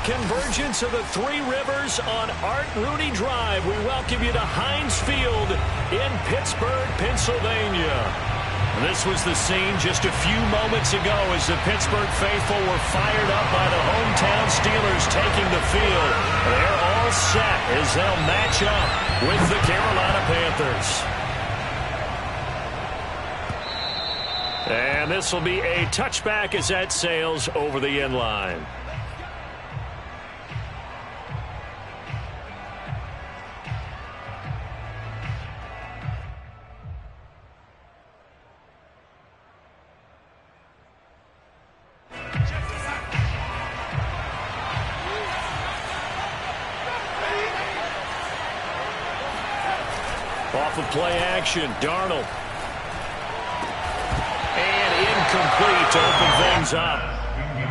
Convergence of the Three Rivers on Art Rooney Drive. We welcome you to Heinz Field in Pittsburgh, Pennsylvania. This was the scene just a few moments ago as the Pittsburgh faithful were fired up by the hometown Steelers taking the field. They're all set as they'll match up with the Carolina Panthers. And this will be a touchback as that sails over the end line. Off of play action, Darnold. And incomplete to open things up.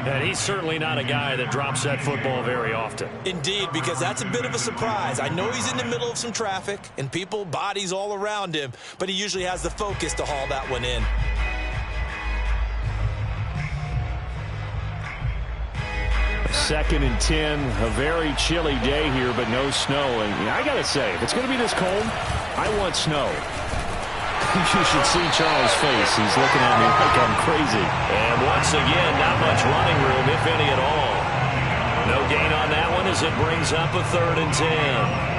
And he's certainly not a guy that drops that football very often. Indeed, because that's a bit of a surprise. I know he's in the middle of some traffic and people, bodies all around him, but he usually has the focus to haul that one in. Second and 10, a very chilly day here, but no snow. And I got to say, if it's going to be this cold, I want snow. You should see Charles' face. He's looking at me like I'm crazy. And once again, not much running room, if any at all. No gain on that one as it brings up a 3rd and 10.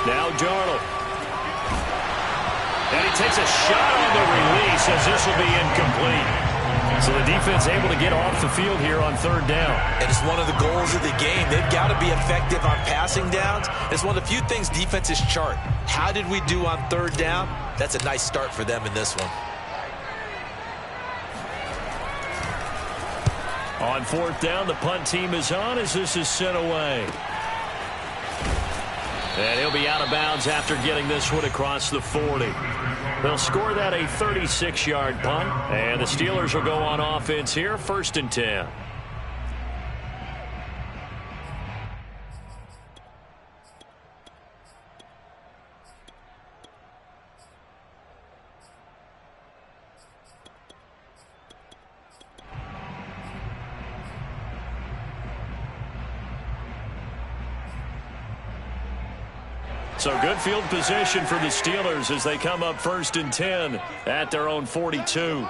Now Darnold. And he takes a shot on the release as this will be incomplete. So the defense able to get off the field here on 3rd down. And it's one of the goals of the game. They've got to be effective on passing downs. It's one of the few things defenses chart. How did we do on 3rd down? That's a nice start for them in this one. On 4th down, the punt team is on as this is sent away. And he'll be out of bounds after getting this one across the 40. They'll score that a 36-yard punt. And the Steelers will go on offense here, 1st and 10. So good field position for the Steelers as they come up 1st and 10 at their own 42.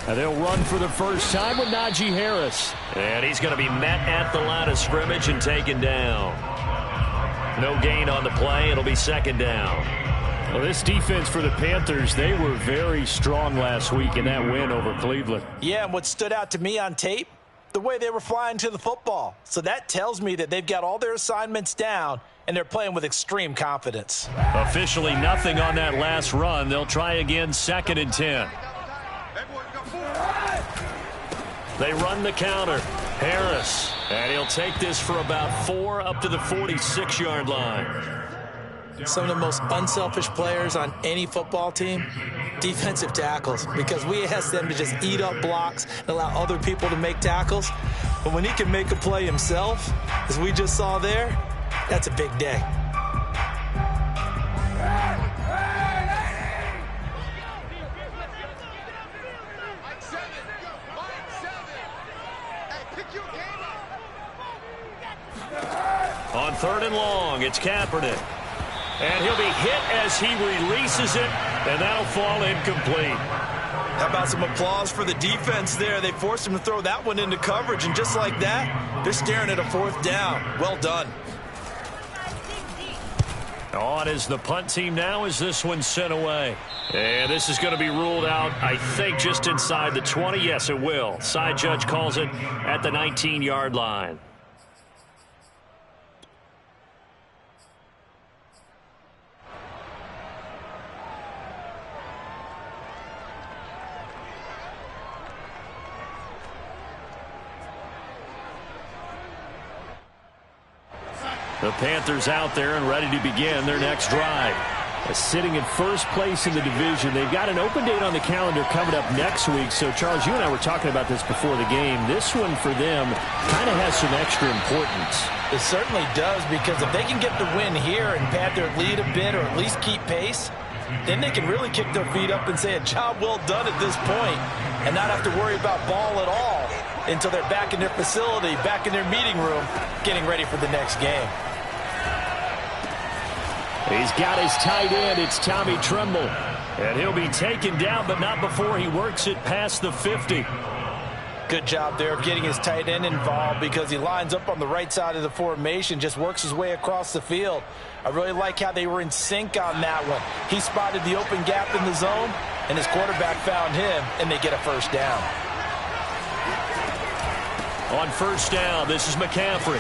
And they'll run for the first time with Najee Harris. And he's going to be met at the line of scrimmage and taken down. No gain on the play. It'll be 2nd down. Well, this defense for the Panthers, they were very strong last week in that win over Cleveland. Yeah, and what stood out to me on tape, the way they were flying to the football. So that tells me that they've got all their assignments down and they're playing with extreme confidence. Officially nothing on that last run. They'll try again 2nd and 10. They run the counter. Harris. And he'll take this for about 4 up to the 46-yard line. Some of the most unselfish players on any football team, defensive tackles, because we ask them to just eat up blocks and allow other people to make tackles. But when he can make a play himself, as we just saw there, that's a big day. On 3rd and long, it's Kaepernick. And he'll be hit as he releases it, and that'll fall incomplete. How about some applause for the defense there? They forced him to throw that one into coverage, and just like that, they're staring at a 4th down. Well done. On is the punt team now as this one's sent away. And this is going to be ruled out, I think, just inside the 20. Yes, it will. Side judge calls it at the 19-yard line. The Panthers out there and ready to begin their next drive. Sitting in first place in the division. They've got an open date on the calendar coming up next week. So, Charles, you and I were talking about this before the game. This one for them kind of has some extra importance. It certainly does, because if they can get the win here and pad their lead a bit or at least keep pace, then they can really kick their feet up and say a job well done at this point and not have to worry about ball at all until they're back in their facility, back in their meeting room, getting ready for the next game. He's got his tight end. It's Tommy Tremble. And he'll be taken down, but not before he works it past the 50. Good job there of getting his tight end involved, because he lines up on the right side of the formation, just works his way across the field. I really like how they were in sync on that one. He spotted the open gap in the zone, and his quarterback found him, and they get a first down. On first down, this is McCaffrey.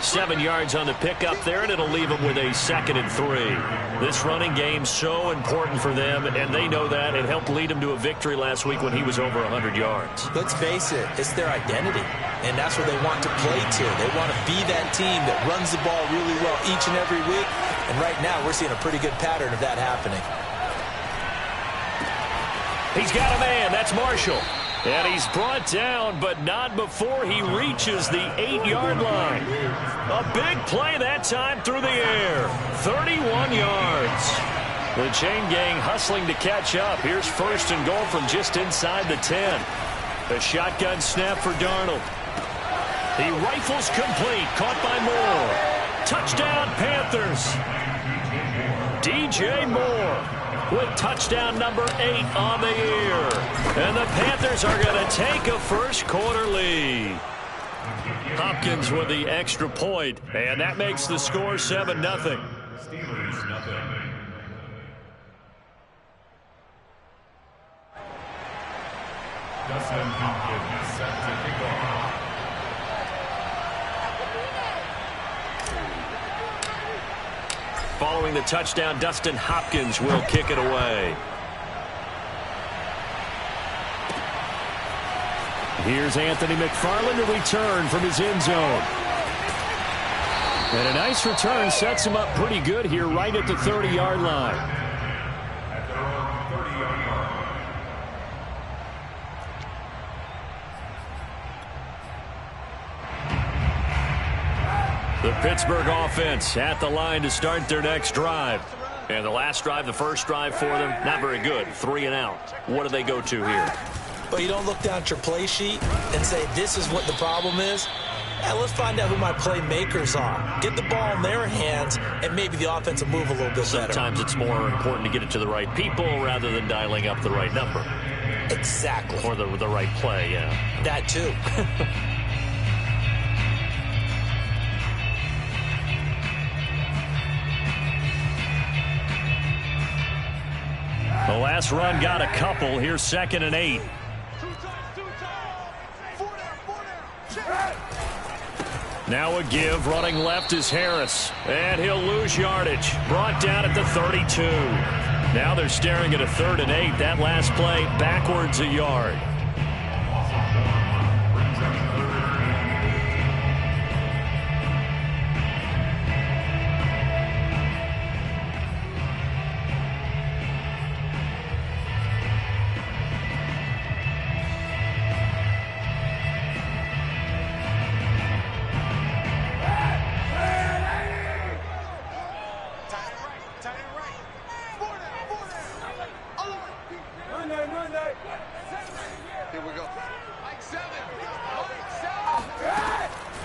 7 yards on the pickup there, and it'll leave them with a 2nd and 3. This running game's so important for them, and they know that. It helped lead them to a victory last week when he was over 100 yards. Let's face it, it's their identity, and that's where they want to play to. They want to be that team that runs the ball really well each and every week, and right now we're seeing a pretty good pattern of that happening. He's got a man. That's Marshall. And he's brought down, but not before he reaches the 8-yard line. A big play that time through the air. 31 yards. The chain gang hustling to catch up. Here's first and goal from just inside the 10. A shotgun snap for Darnold. He rifles complete. Caught by Moore. Touchdown, Panthers. DJ Moore with touchdown number 8 on the year. And the Panthers are going to take a first-quarter lead. Hopkins with the extra point, and that makes the score 7-0. Steelers, nothing. Dustin Hopkins set to kick off. Following the touchdown, Dustin Hopkins will kick it away. Here's Anthony McFarland to return from his end zone. And a nice return sets him up pretty good here right at the 30-yard line. At their own 30-yard line. The Pittsburgh offense at the line to start their next drive. And the last drive, the first drive for them, not very good. 3 and out. What do they go to here? But you don't look down at your play sheet and say, this is what the problem is. Let's find out who my playmakers are. Get the ball in their hands, and maybe the offense will move a little bit better. Sometimes it's more important to get it to the right people rather than dialing up the right number. Exactly. Or the right play, yeah. That too. The last run got a couple. Here's 2nd and 8. Now a give. Running left is Harris. And he'll lose yardage. Brought down at the 32. Now they're staring at a 3rd and 8. That last play backwards a yard.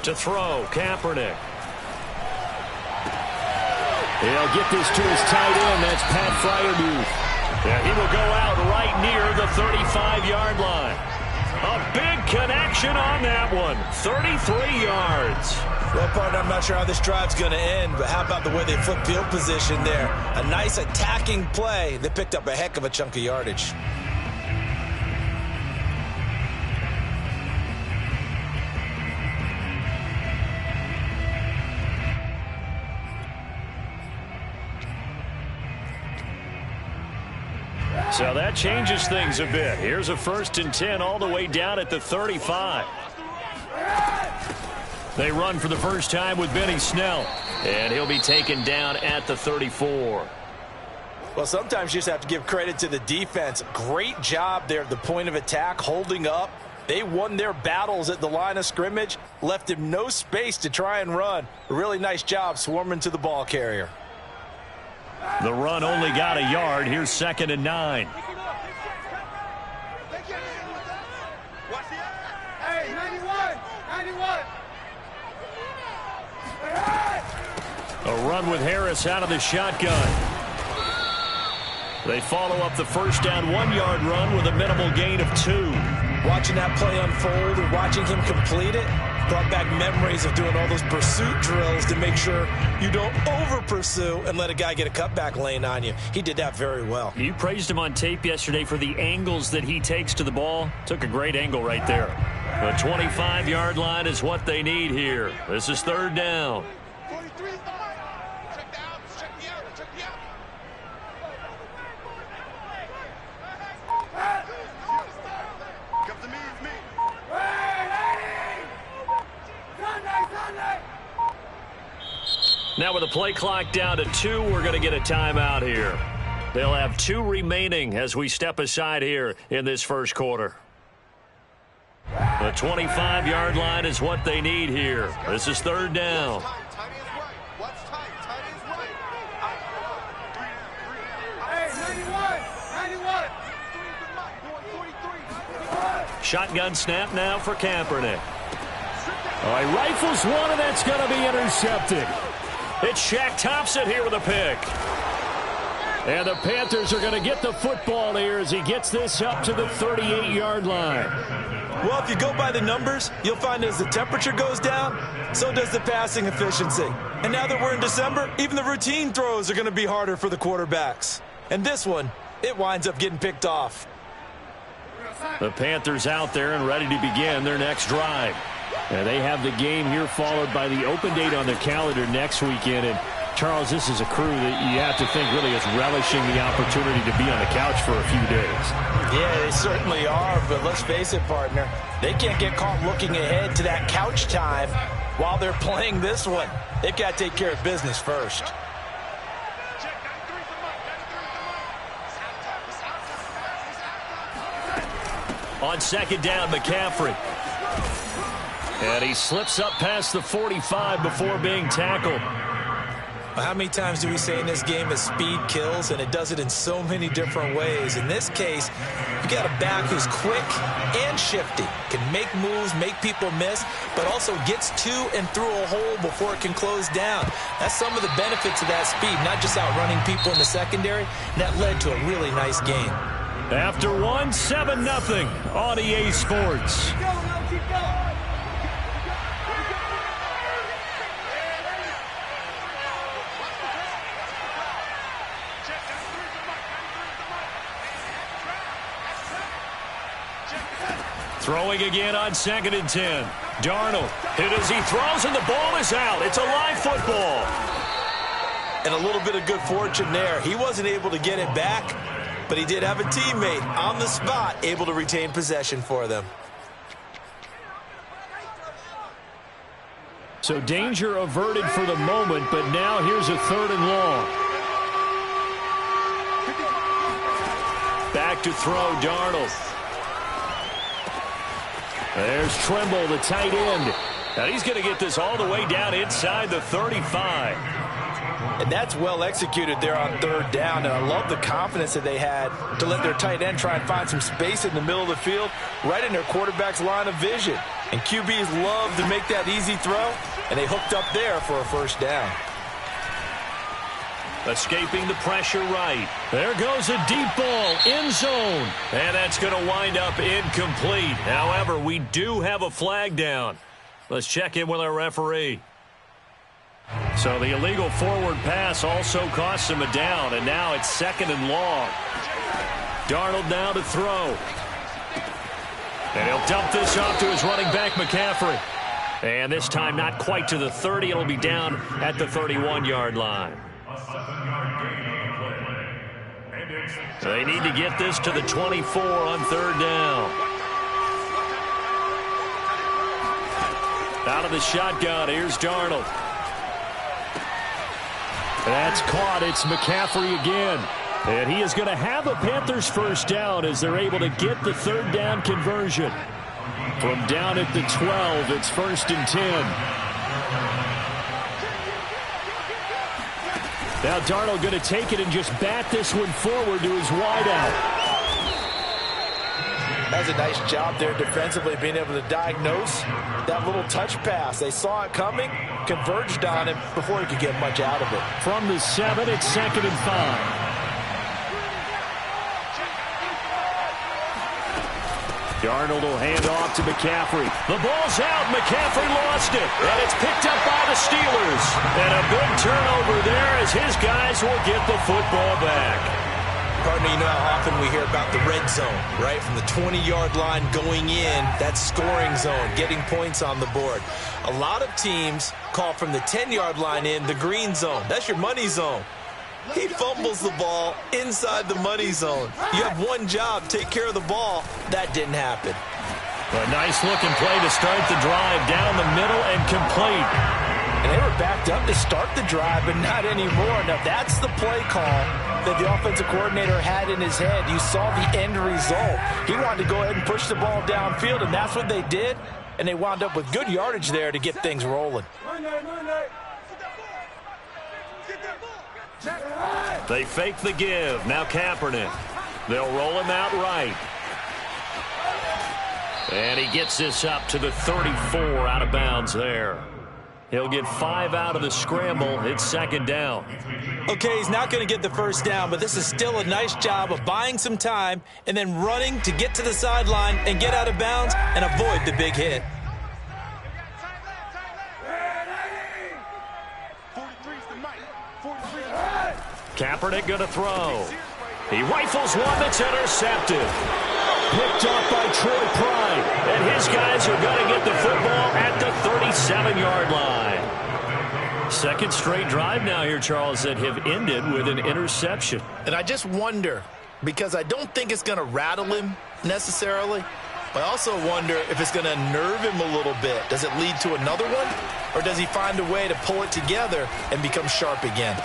To throw, Kaepernick. He'll get this to his tight end. That's Pat Freiermuth. Yeah, he will go out right near the 35-yard line. A big connection on that one. 33 yards. Well, partner, I'm not sure how this drive's going to end, but how about the way they flip field position there? A nice attacking play. They picked up a heck of a chunk of yardage. So that changes things a bit. Here's a 1st and 10 all the way down at the 35. They run for the first time with Benny Snell, and he'll be taken down at the 34. Well, sometimes you just have to give credit to the defense. Great job there at the point of attack, holding up. They won their battles at the line of scrimmage, left him no space to try and run. A really nice job swarming to the ball carrier. The run only got a yard. Here's 2nd and 9. A run with Harris out of the shotgun. They follow up the first down 1-yard run with a minimal gain of 2. Watching that play unfold and watching him complete it brought back memories of doing all those pursuit drills to make sure you don't over-pursue and let a guy get a cutback lane on you. He did that very well. You praised him on tape yesterday for the angles that he takes to the ball. Took a great angle right there. The 25-yard line is what they need here. This is 3rd down. Now with the play clock down to 2, we're going to get a timeout here. They'll have 2 remaining as we step aside here in this first quarter. The 25-yard line is what they need here. This is 3rd down. Shotgun snap now for Kaepernick. All right, rifles one, and that's going to be intercepted. It's Shaq Thompson here with a pick. And the Panthers are going to get the football here as he gets this up to the 38-yard line. Well, if you go by the numbers, you'll find as the temperature goes down, so does the passing efficiency. And now that we're in December, even the routine throws are going to be harder for the quarterbacks. And this one, it winds up getting picked off. The Panthers out there and ready to begin their next drive. And they have the game here followed by the open date on their calendar next weekend. And, Charles, this is a crew that you have to think really is relishing the opportunity to be on the couch for a few days. Yeah, they certainly are, but let's face it, partner. They can't get caught looking ahead to that couch time while they're playing this one. They've got to take care of business first. On 2nd down, McCaffrey. And he slips up past the 45 before being tackled. How many times do we say in this game that speed kills, and it does it in so many different ways? In this case, you got a back who's quick and shifty, can make moves, make people miss, but also gets to and through a hole before it can close down. That's some of the benefits of that speed, not just outrunning people in the secondary. And that led to a really nice game. After 1, 7-0 on EA Sports. Keep going. Throwing again on 2nd and 10. Darnold hit as he throws, and the ball is out. It's a live football. And a little bit of good fortune there. He wasn't able to get it back, but he did have a teammate on the spot able to retain possession for them. So danger averted for the moment, but now here's a 3rd and long. Back to throw, Darnold. There's Trimble, the tight end. Now he's going to get this all the way down inside the 35. And that's well executed there on 3rd down. And I love the confidence that they had to let their tight end try and find some space in the middle of the field, right in their quarterback's line of vision. And QBs love to make that easy throw, and they hooked up there for a 1st down. Escaping the pressure right. There goes a deep ball, end zone. And that's going to wind up incomplete. However, we do have a flag down. Let's check in with our referee. So the illegal forward pass also costs him a down, and now it's 2nd and long. Darnold now to throw. And he'll dump this off to his running back, McCaffrey. And this time not quite to the 30. It'll be down at the 31-yard line. They need to get this to the 24 on 3rd down. Out of the shotgun, here's Darnold. That's caught. It's McCaffrey again. And he is going to have a Panthers first down as they're able to get the 3rd down conversion. From down at the 12, it's 1st and 10. Now Darnold going to take it and just bat this one forward to his wideout. That's a nice job there defensively, being able to diagnose that little touch pass. They saw it coming, converged on him before he could get much out of it. From the 7, it's 2nd and 5. Darnold will hand off to McCaffrey. The ball's out. McCaffrey lost it. And it's picked up by the Steelers. And a big turnover there as his guys will get the football back. Partner, you know how often we hear about the red zone, right? From the 20-yard line going in, that scoring zone, getting points on the board. A lot of teams call from the 10-yard line in the green zone. That's your money zone. He fumbles the ball inside the money zone. You have one job, take care of the ball. That didn't happen. A nice-looking play to start the drive down the middle and complete. And they were backed up to start the drive, but not anymore. Now, that's the play call that the offensive coordinator had in his head. You saw the end result. He wanted to go ahead and push the ball downfield, and that's what they did. And they wound up with good yardage there to get things rolling. They fake the give. Now Kaepernick. They'll roll him out right. And he gets this up to the 34 out of bounds there. He'll get 5 out of the scramble. It's 2nd down. Okay, he's not going to get the first down, but this is still a nice job of buying some time and then running to get to the sideline and get out of bounds and avoid the big hit. Kaepernick going to throw. He rifles one that's intercepted. Picked off by Troy Pride. And his guys are going to get the football at the 37-yard line. Second straight drive now here, Charles, that have ended with an interception. And I just wonder, because I don't think it's going to rattle him necessarily, but I also wonder if it's going to nerve him a little bit. Does it lead to another one? Or does he find a way to pull it together and become sharp again?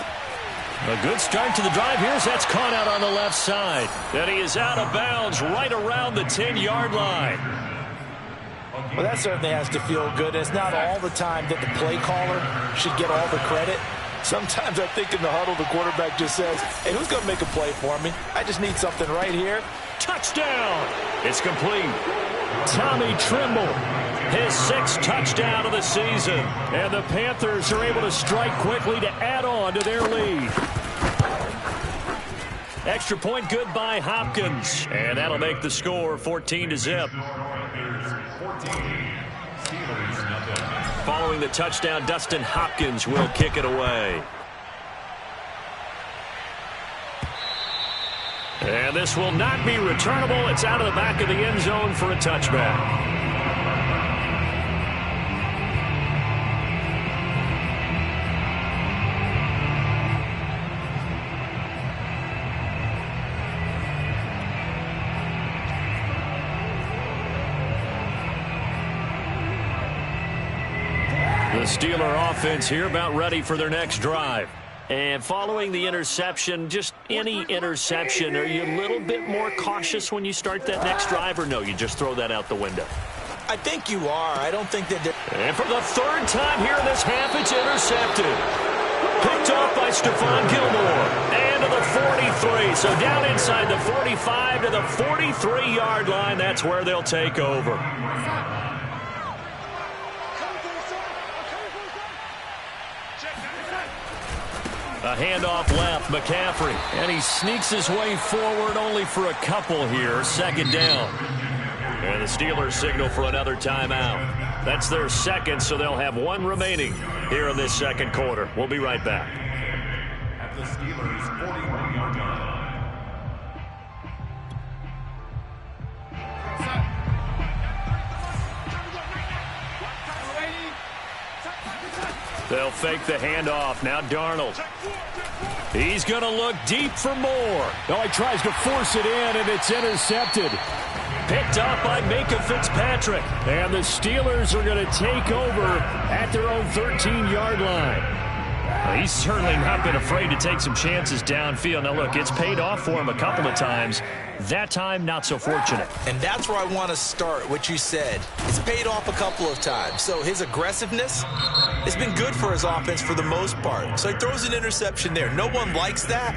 A good start to the drive. Here's that's caught out on the left side. And he is out of bounds right around the 10-yard line. Well, that certainly has to feel good. It's not all the time that the play caller should get all the credit. Sometimes I think in the huddle, the quarterback just says, hey, who's going to make a play for me? I just need something right here. Touchdown! It's complete. Tommy Tremble, his 6th touchdown of the season. And the Panthers are able to strike quickly to add on to their lead. Extra point good by Hopkins. And that'll make the score 14-0. Following the touchdown, Dustin Hopkins will kick it away. And this will not be returnable. It's out of the back of the end zone for a touchback. The Steeler offense here about ready for their next drive. And following the interception, just any interception, are you a little bit more cautious when you start that next drive, or no, you just throw that out the window? I think you are. I don't think that... And for the 3rd time here in this half, it's intercepted. Picked off by Stephon Gilmore. And to the 43. So down inside the 45 to the 43-yard line. That's where they'll take over. A handoff left, McCaffrey. And he sneaks his way forward only for a couple here. Second down. And the Steelers signal for another timeout. That's their second, so they'll have one remaining here in this second quarter. We'll be right back. At the Steelers' 41-yard line. They'll fake the handoff. Now Darnold. He's going to look deep for more. No, he tries to force it in, and it's intercepted. Picked up by Minkah Fitzpatrick. And the Steelers are going to take over at their own 13-yard line. He's certainly not been afraid to take some chances downfield. Now, look, it's paid off for him a couple of times. That time, not so fortunate. And that's where I want to start, what you said. It's paid off a couple of times. So his aggressiveness has been good for his offense for the most part. So he throws an interception there. No one likes that,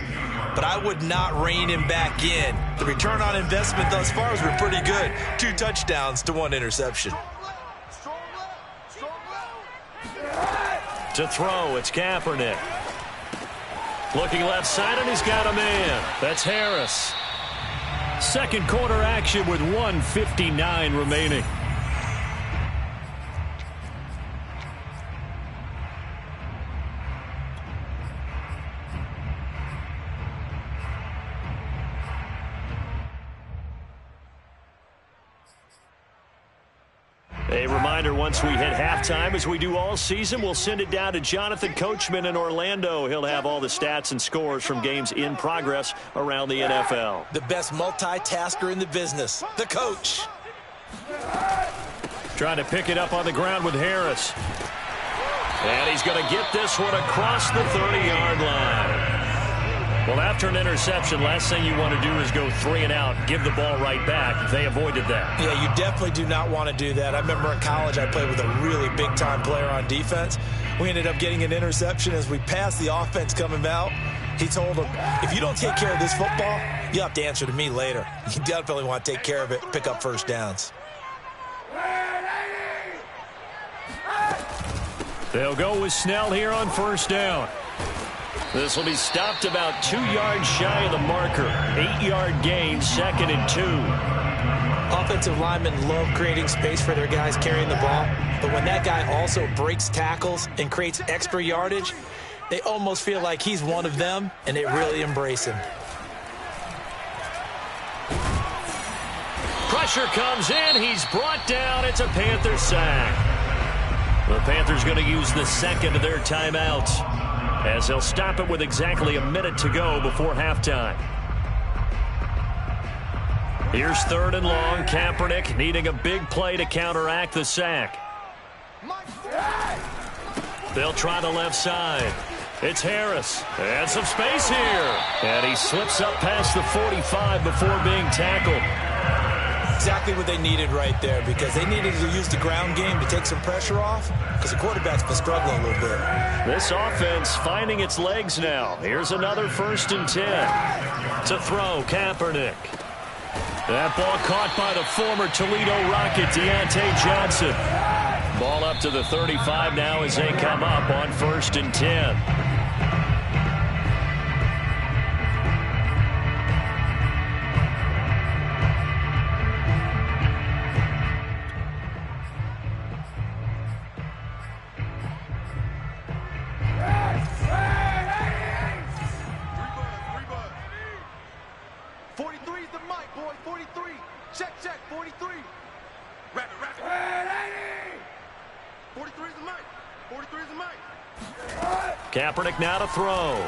but I would not rein him back in. The return on investment thus far has been pretty good. 2 touchdowns to 1 interception. To throw, it's Kaepernick. Looking left side, and he's got a man. That's Harris. Second quarter action with 1:59 remaining. A reminder, once we hit halftime, as we do all season, we'll send it down to Jonathan Coachman in Orlando. He'll have all the stats and scores from games in progress around the NFL. The best multitasker in the business, the coach. Trying to pick it up on the ground with Harris. And he's going to get this one across the 30-yard line. Well, after an interception, last thing you want to do is go 3 and out, give the ball right back. They avoided that. Yeah, you definitely do not want to do that. I remember in college I played with a really big-time player on defense. We ended up getting an interception as we passed the offense coming out. He told him, if you don't take care of this football, you'll have to answer to me later. You definitely want to take care of it, pick up first downs. They'll go with Snell here on first down. This will be stopped about 2 yards shy of the marker. 8-yard gain, 2nd and 2. Offensive linemen love creating space for their guys carrying the ball, but when that guy also breaks tackles and creates extra yardage, they almost feel like he's one of them, and they really embrace him. Pressure comes in. He's brought down. It's a Panther sack. The Panthers going to use the second of their timeouts, as they'll stop it with exactly a minute to go before halftime. Here's 3rd and long. Kaepernick needing a big play to counteract the sack. They'll try the left side. It's Harris. And some space here. And he slips up past the 45 before being tackled. Exactly what they needed right there, because they needed to use the ground game to take some pressure off, because the quarterback's been struggling a little bit. This offense finding its legs now. Here's another 1st and 10. To throw, Kaepernick. That ball caught by the former Toledo Rocket, Deontay Johnson. Ball up to the 35 now as they come up on 1st and 10. Kaepernick now to throw.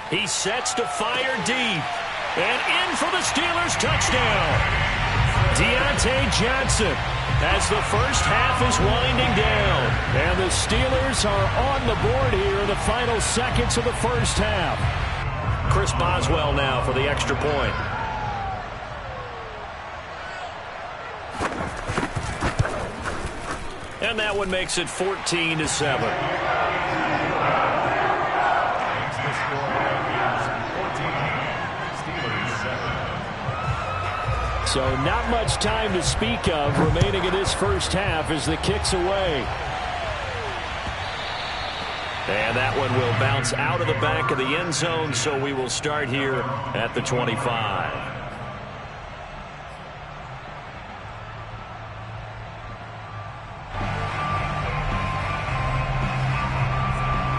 He sets to fire deep. And in for the Steelers touchdown. Deontay Johnson as the first half is winding down. And the Steelers are on the board here in the final seconds of the first half. Chris Boswell now for the extra point. And that one makes it 14-7. So not much time to speak of remaining in this first half as the kick's away. And that one will bounce out of the back of the end zone, so we will start here at the 25.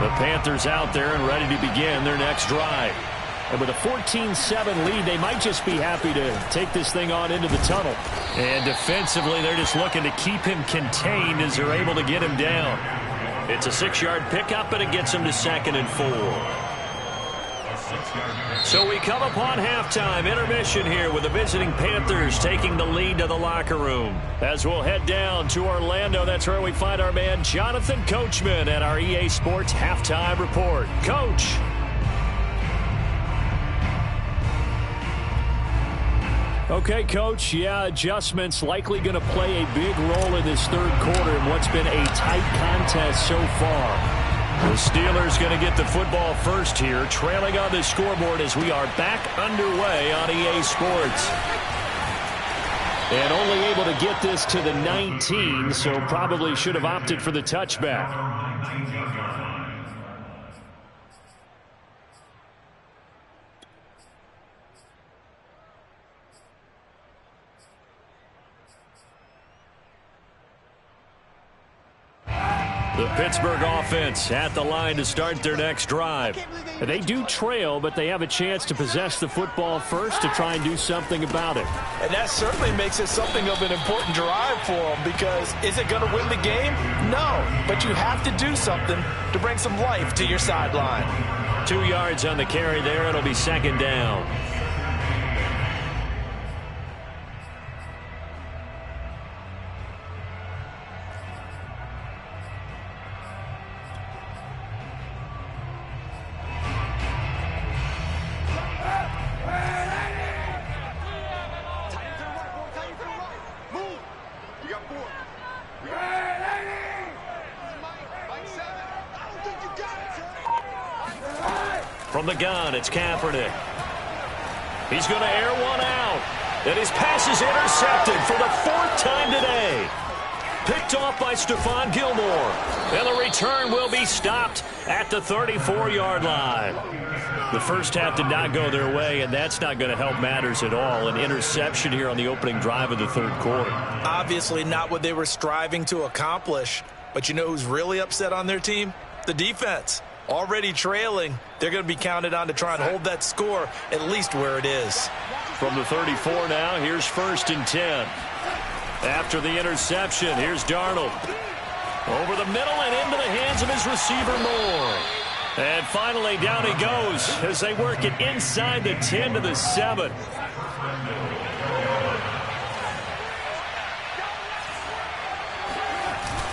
The Panthers out there and ready to begin their next drive. And with a 14-7 lead, they might just be happy to take this thing on into the tunnel. And defensively, they're just looking to keep him contained as they're able to get him down. It's a 6-yard pickup, and it gets him to 2nd and 4. So we come upon halftime intermission here with the visiting Panthers taking the lead to the locker room. As we'll head down to Orlando, that's where we find our man Jonathan Coachman at our EA Sports Halftime Report. Coach. Okay, Coach, yeah, adjustments likely going to play a big role in this third quarter in what's been a tight contest so far. The Steelers going to get the football first here, trailing on the scoreboard as we are back underway on EA Sports. And only able to get this to the 19, so probably should have opted for the touchback. The Pittsburgh offense at the line to start their next drive. They do trail, but they have a chance to possess the football first to try and do something about it. And that certainly makes it something of an important drive for them, because is it going to win the game? No, but you have to do something to bring some life to your sideline. 2 yards on the carry there. It'll be 2nd down. From the gun, it's Kaepernick. He's going to air one out. And his pass is intercepted for the 4th time today. Picked off by Stephon Gilmore. And the return will be stopped at the 34-yard line. The first half did not go their way, and that's not going to help matters at all. An interception here on the opening drive of the third quarter. Obviously not what they were striving to accomplish. But you know who's really upset on their team? The defense. Already trailing, they're going to be counted on to try and hold that score at least where it is. From the 34 now, here's 1st and 10. After the interception, here's Darnold. Over the middle and into the hands of his receiver Moore. And finally, down he goes as they work it inside the 10 to the 7.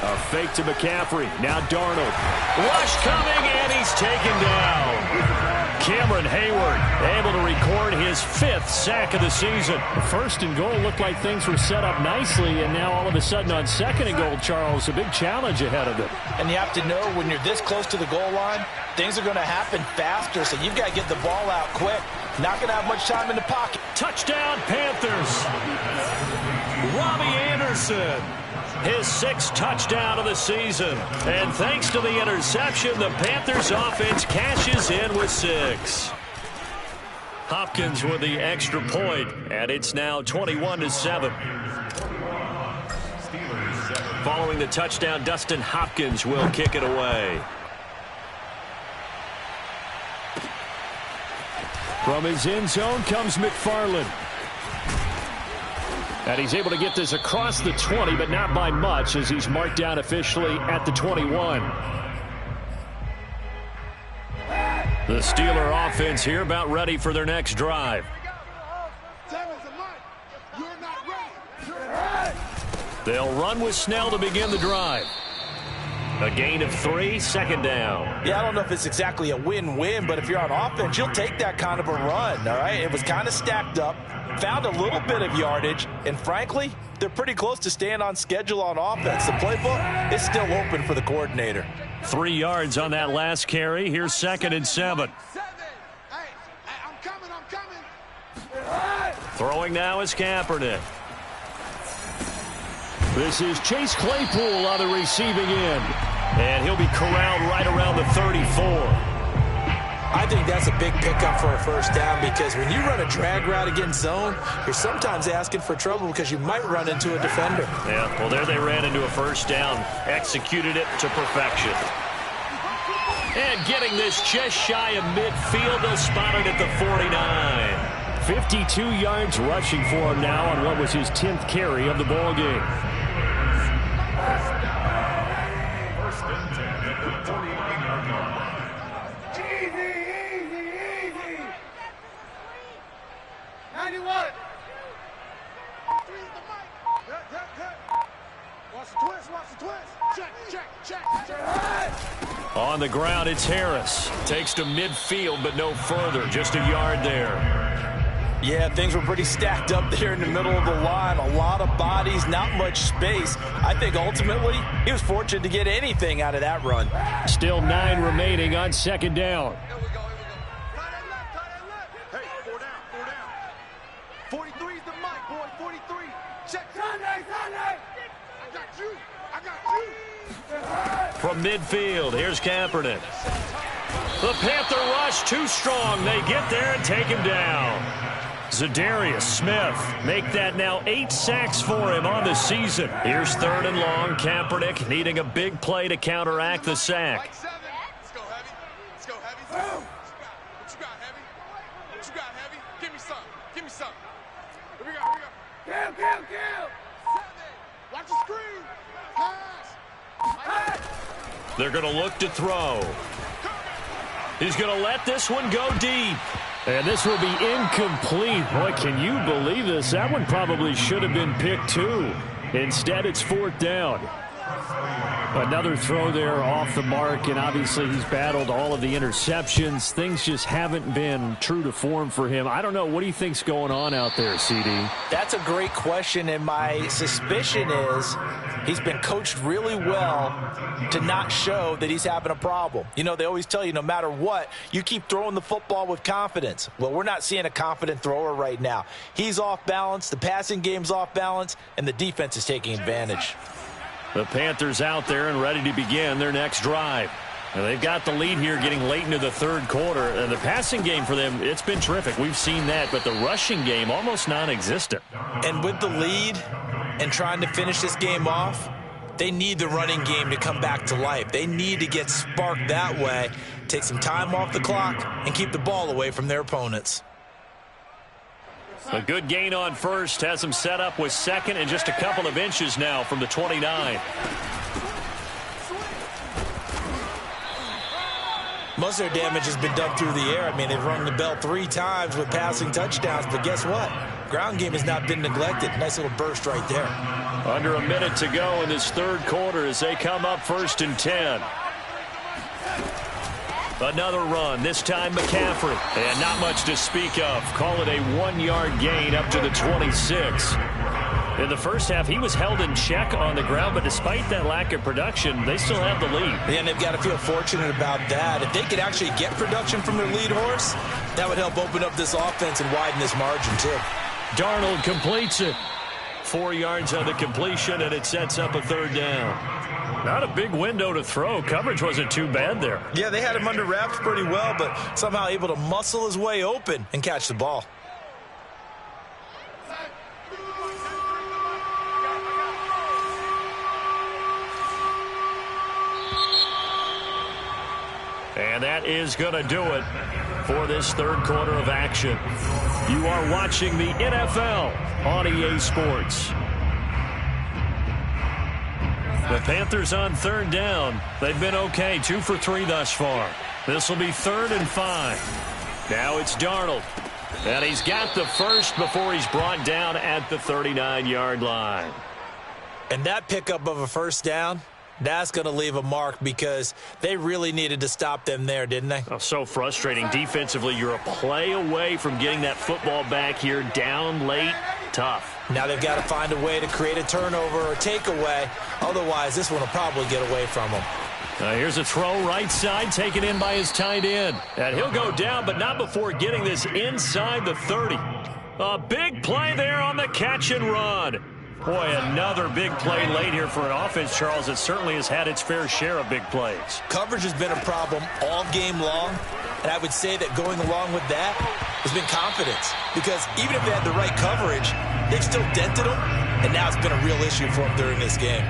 A fake to McCaffrey. Now Darnold. Rush coming, and he's taken down. Cameron Hayward able to record his 5th sack of the season. First and goal looked like things were set up nicely, and now all of a sudden on 2nd and goal, Charles, a big challenge ahead of them. And you have to know when you're this close to the goal line, things are going to happen faster, so you've got to get the ball out quick. Not going to have much time in the pocket. Touchdown, Panthers. Robbie Anderson. His 6th touchdown of the season. And thanks to the interception, the Panthers offense cashes in with 6. Hopkins with the extra point, and it's now 21-7. Following the touchdown, Dustin Hopkins will kick it away. From his end zone comes McFarland. And he's able to get this across the 20, but not by much, as he's marked down officially at the 21. The Steeler offense here about ready for their next drive. They'll run with Snell to begin the drive. A gain of 3, 2nd down. Yeah, I don't know if it's exactly a win-win, but if you're on offense, you'll take that kind of a run, all right? It was kind of stacked up, found a little bit of yardage, and frankly, they're pretty close to staying on schedule on offense. The playbook is still open for the coordinator. 3 yards on that last carry. Here's 2nd and 7. Throwing now is Kaepernick. This is Chase Claypool on the receiving end. And he'll be corralled right around the 34. I think that's a big pickup for a first down because when you run a drag route against zone, you're sometimes asking for trouble because you might run into a defender. Yeah, well, there they ran into a first down, executed it to perfection. And getting this just shy of midfield, they'll spot it at the 49. 52 yards rushing for him now on what was his 10th carry of the ball game. First and 10 at the 49-yard line. Easy. 91. Watch the twist. Check. On the ground, it's Harris. Takes to midfield, but no further. Just a yard there. Yeah, things were pretty stacked up there in the middle of the line. A lot of bodies, not much space. I think ultimately he was fortunate to get anything out of that run. Still 9 remaining on second down. Here we go. Tie that left. Hey, 4 down. 43's the mic, boy. 43. Check. Sunday. I got you. From midfield, here's Kaepernick. The Panther rush too strong. They get there and take him down. Za'Darius Smith make that now 8 sacks for him on the season. Here's 3rd and long. Kaepernick needing a big play to counteract the sack. Let's go heavy. What you got, heavy? Give me some. Here we go. Kill. Watch the screen. Pass. They're going to look to throw. He's going to let this one go deep. And this will be incomplete. Boy, can you believe this? That one probably should have been picked too. Instead, it's 4th down. Another throw there off the mark, and obviously he's battled all of the interceptions. Things just haven't been true to form for him. I don't know. What do you think's going on out there, CD? That's a great question, and my suspicion is he's been coached really well to not show that he's having a problem. You know, they always tell you no matter what, you keep throwing the football with confidence. Well, we're not seeing a confident thrower right now. He's off balance, the passing game's off balance, and the defense is taking advantage. The Panthers out there and ready to begin their next drive. Now, they've got the lead here getting late into the 3rd quarter. And the passing game for them, it's been terrific. We've seen that, but the rushing game almost non-existent. And with the lead and trying to finish this game off, they need the running game to come back to life. They need to get sparked that way, take some time off the clock, and keep the ball away from their opponents. A good gain on first has him set up with 2nd and just a couple of inches now from the 29. Most of their damage has been done through the air. I mean, they've rung the bell 3 times with passing touchdowns, but guess what? Ground game has not been neglected. Nice little burst right there. Under a minute to go in this 3rd quarter as they come up 1st and 10. Another run, this time McCaffrey. And not much to speak of. Call it a 1-yard gain up to the 26. In the first half, he was held in check on the ground, but despite that lack of production, they still have the lead. And they've got to feel fortunate about that. If they could actually get production from their lead horse, that would help open up this offense and widen this margin, too. Darnold completes it. 4 yards on the completion, and it sets up a 3rd down. Not a big window to throw. Coverage wasn't too bad there. Yeah, they had him under wraps pretty well, but somehow able to muscle his way open and catch the ball. And that is going to do it for this 3rd quarter of action. You are watching the NFL on EA Sports. The Panthers on 3rd down. They've been okay, 2 for 3 thus far. This will be 3rd and 5. Now it's Darnold. And he's got the first before he's brought down at the 39-yard line. And that pickup of a first down, that's going to leave a mark because they really needed to stop them there, didn't they? Oh, so frustrating. Defensively, you're a play away from getting that football back here down late. Tough. Now they've got to find a way to create a turnover or takeaway. Otherwise, this one will probably get away from them. Here's a throw right side, taken in by his tight end. And he'll go down, but not before getting this inside the 30. A big play there on the catch and run. Boy, another big play late here for an offense, Charles, that certainly has had its fair share of big plays. Coverage has been a problem all game long, and I would say that going along with that has been confidence. Because even if they had the right coverage, they've still dented them, and now it's been a real issue for him during this game.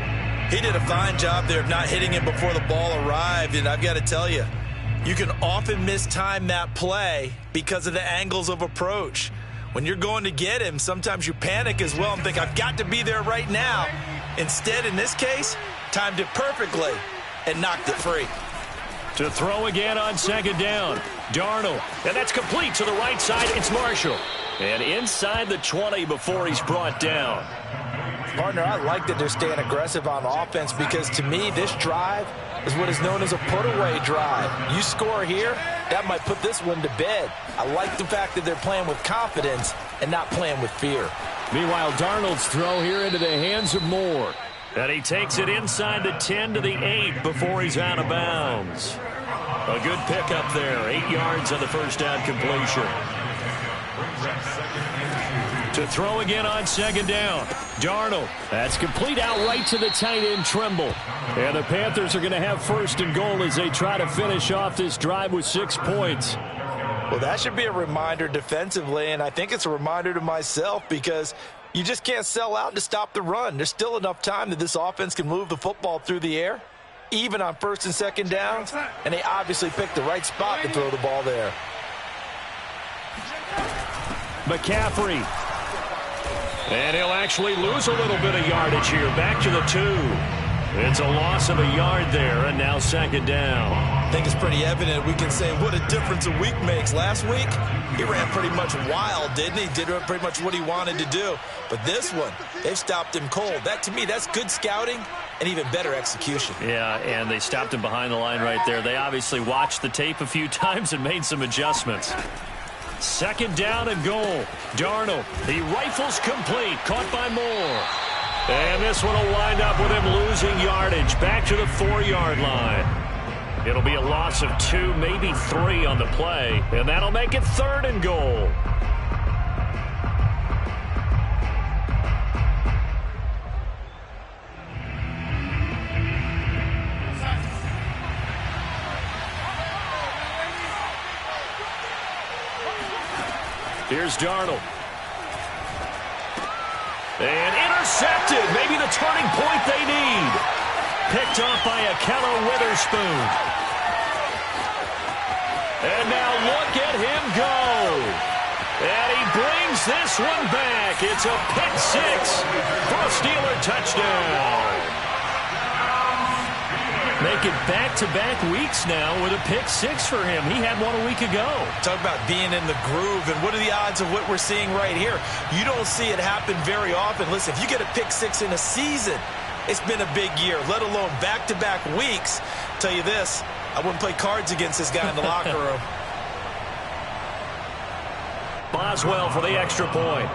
He did a fine job there of not hitting him before the ball arrived, and I've got to tell you, you can often mistime that play because of the angles of approach. When you're going to get him, sometimes you panic as well and think, I've got to be there right now. Instead, in this case, timed it perfectly and knocked it free. To throw again on second down, Darnold. And that's complete to the right side. It's Marshall. And inside the 20 before he's brought down. Partner, I like that they're staying aggressive on offense because to me, this drive is what is known as a put-away drive. You score here, that might put this one to bed. I like the fact that they're playing with confidence and not playing with fear. Meanwhile, Darnold's throw here into the hands of Moore. And he takes it inside the 10 to the 8 before he's out of bounds. A good pickup there. 8 yards on the first down completion. To throw again on second down, Darnold. That's complete out right to the tight end, Trimble. And the Panthers are going to have first and goal as they try to finish off this drive with 6 points. Well, that should be a reminder defensively, and I think it's a reminder to myself because you just can't sell out to stop the run. There's still enough time that this offense can move the football through the air, even on first and second downs, and they obviously picked the right spot to throw the ball there. McCaffrey. And he'll actually lose a little bit of yardage here. Back to the 2. It's a loss of a yard there, and now second down. I think it's pretty evident we can say what a difference a week makes. Last week, he ran pretty much wild, didn't he? Did pretty much what he wanted to do. But this one, they've stopped him cold. That, to me, that's good scouting and even better execution. Yeah, and they stopped him behind the line right there. They obviously watched the tape a few times and made some adjustments. Second down and goal. Darnold, he rifles complete, caught by Moore. And this one will wind up with him losing yardage back to the 4-yard line. It'll be a loss of 2, maybe 3 on the play, and that'll make it third and goal. Here's Darnold. And intercepted. Maybe the turning point they need. Picked off by Ahkello Witherspoon. And now look at him go. And he brings this one back. It's a pick 6 for a Steeler touchdown. Make it back-to-back weeks now with a pick 6 for him. He had one a week ago. Talk about being in the groove, and what are the odds of what we're seeing right here? You don't see it happen very often. Listen, if you get a pick 6 in a season, it's been a big year, let alone back-to-back weeks. I'll tell you this, I wouldn't play cards against this guy in the locker room. Boswell for the extra point.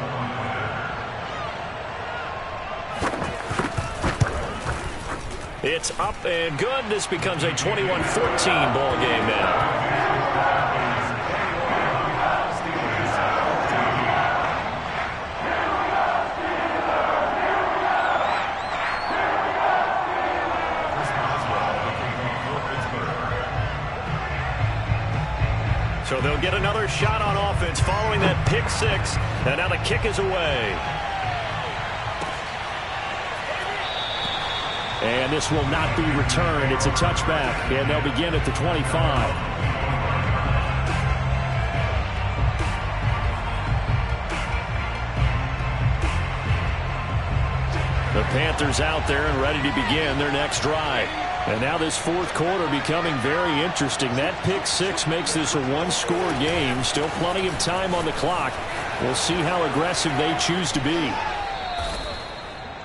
It's up and good. This becomes a 21-14 ball game now. So they'll get another shot on offense following that pick 6, and now the kick is away. And this will not be returned. It's a touchback, and they'll begin at the 25. The Panthers out there and ready to begin their next drive. And now this fourth quarter becoming very interesting. That pick 6 makes this a one-score game. Still plenty of time on the clock. We'll see how aggressive they choose to be.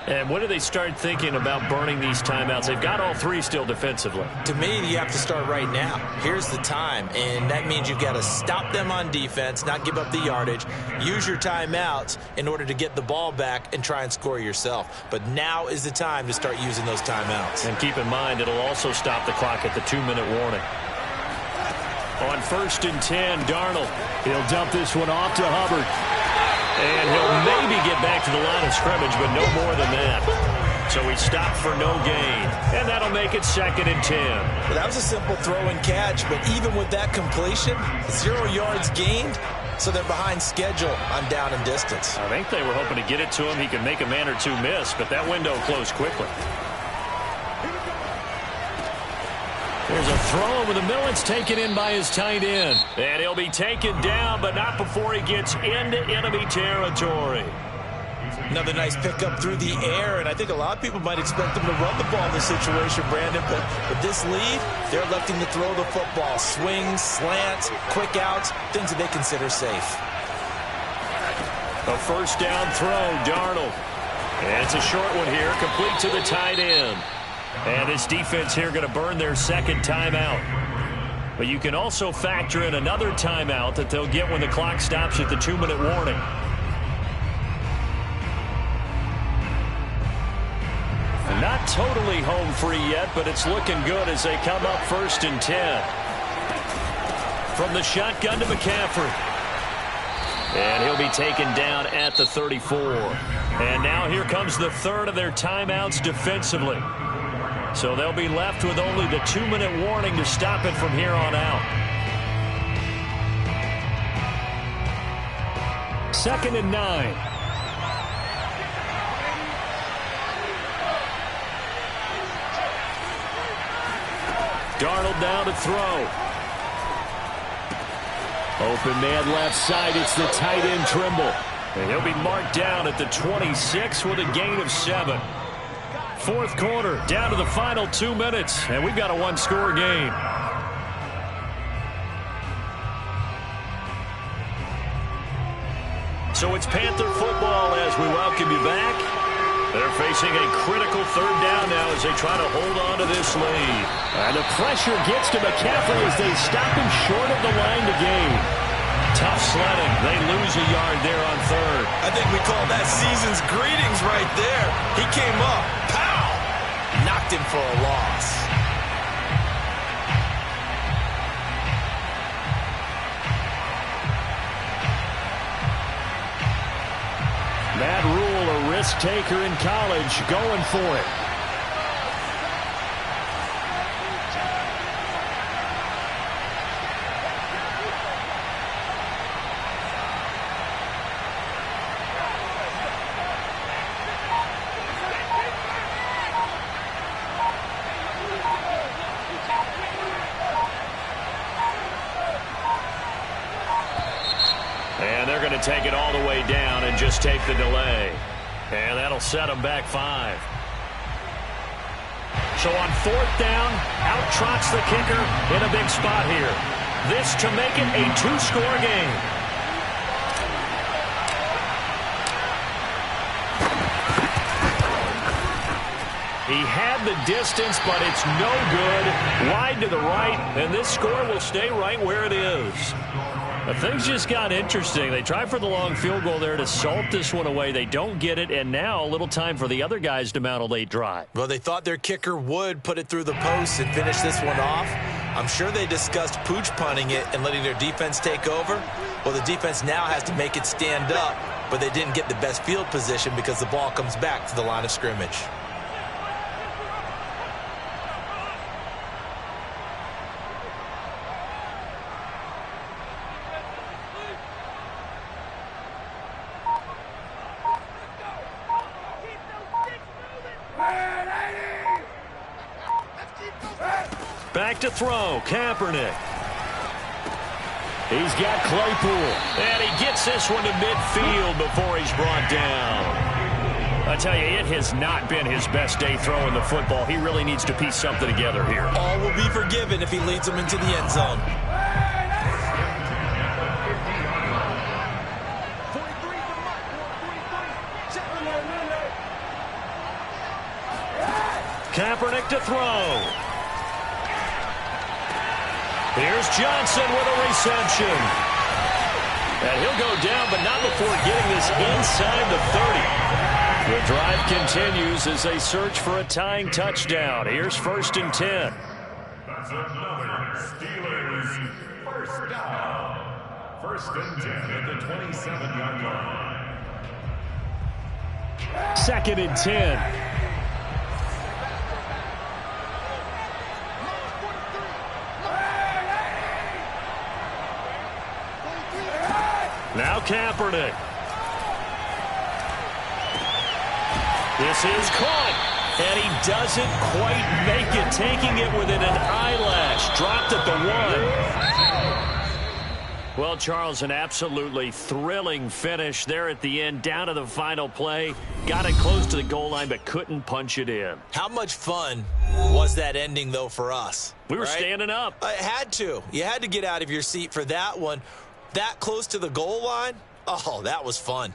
And when do they start thinking about burning these timeouts? They've got all 3 still defensively. To me, you have to start right now. Here's the time, and that means you've got to stop them on defense, not give up the yardage, use your timeouts in order to get the ball back and try and score yourself. But now is the time to start using those timeouts. And keep in mind, it'll also stop the clock at the 2-minute warning. On 1st and 10, Darnold. He'll dump this one off to Hubbard. And he'll maybe get back to the line of scrimmage, but no more than that. So he stopped for no gain. And that'll make it 2nd and 10. Well, that was a simple throw and catch, but even with that completion, 0 yards gained, so they're behind schedule on down and distance. I think they were hoping to get it to him. He could make a man or two miss, but that window closed quickly. There's a throw over the middle. It's taken in by his tight end. And he'll be taken down, but not before he gets into enemy territory. Another nice pickup through the air, and I think a lot of people might expect them to run the ball in this situation, Brandon, but with this lead, they're electing to throw the football. Swings, slants, quick outs, things that they consider safe. A first down throw, Darnold. And it's a short one here, complete to the tight end. And this defense here going to burn their 2nd timeout. But you can also factor in another timeout that they'll get when the clock stops at the 2-minute warning. Not totally home free yet, but it's looking good as they come up 1st and 10. From the shotgun to McCaffrey. And he'll be taken down at the 34. And now here comes the 3rd of their timeouts defensively. So they'll be left with only the 2-minute warning to stop it from here on out. 2nd and 9. Darnold down to throw. Open man left side. It's the tight end Trimble. And he'll be marked down at the 26 with a gain of 7. 4th quarter, down to the final 2 minutes, and we've got a 1-score game. So it's Panther football as we welcome you back. They're facing a critical 3rd down now as they try to hold on to this lead. And the pressure gets to McCaffrey as they stop him short of the line to gain. Tough sledding. They lose a yard there on 3rd. I think we call that season's greetings right there. He came up, pow! Knocked him for a loss. Matt Rule, a risk taker in college, going for it. And they're going to take it all the way down and just take the delay. And that'll set them back 5. So on 4th down, out trots the kicker in a big spot here. This to make it a 2-score game. He had the distance, but it's no good. Wide to the right, and this score will stay right where it is. But things just got interesting. They try for the long field goal there to salt this one away. They don't get it, and now a little time for the other guys to mount a late drive. Well, they thought their kicker would put it through the post and finish this one off. I'm sure they discussed pooch punting it and letting their defense take over. Well, the defense now has to make it stand up, but they didn't get the best field position because the ball comes back to the line of scrimmage. Back to throw, Kaepernick. He's got Claypool. And he gets this one to midfield before he's brought down. I tell you, it has not been his best day throwing the football. He really needs to piece something together here. All will be forgiven if he leads them into the end zone. Kaepernick to throw. Here's Johnson with a reception. And he'll go down, but not before getting this inside the 30. The drive continues as they search for a tying touchdown. Here's 1st and 10. That's another Steelers first down. 1st and 10 at the 27-yard line. 2nd and 10. Now Kaepernick. This is caught. And he doesn't quite make it, taking it within an eyelash. Dropped at the 1. Well, Charles, an absolutely thrilling finish there at the end, down to the final play. Got it close to the goal line, but couldn't punch it in. How much fun was that ending, though, for us? We were right? standing up. It had to. You had to get out of your seat for that one. That close to the goal line, oh, that was fun.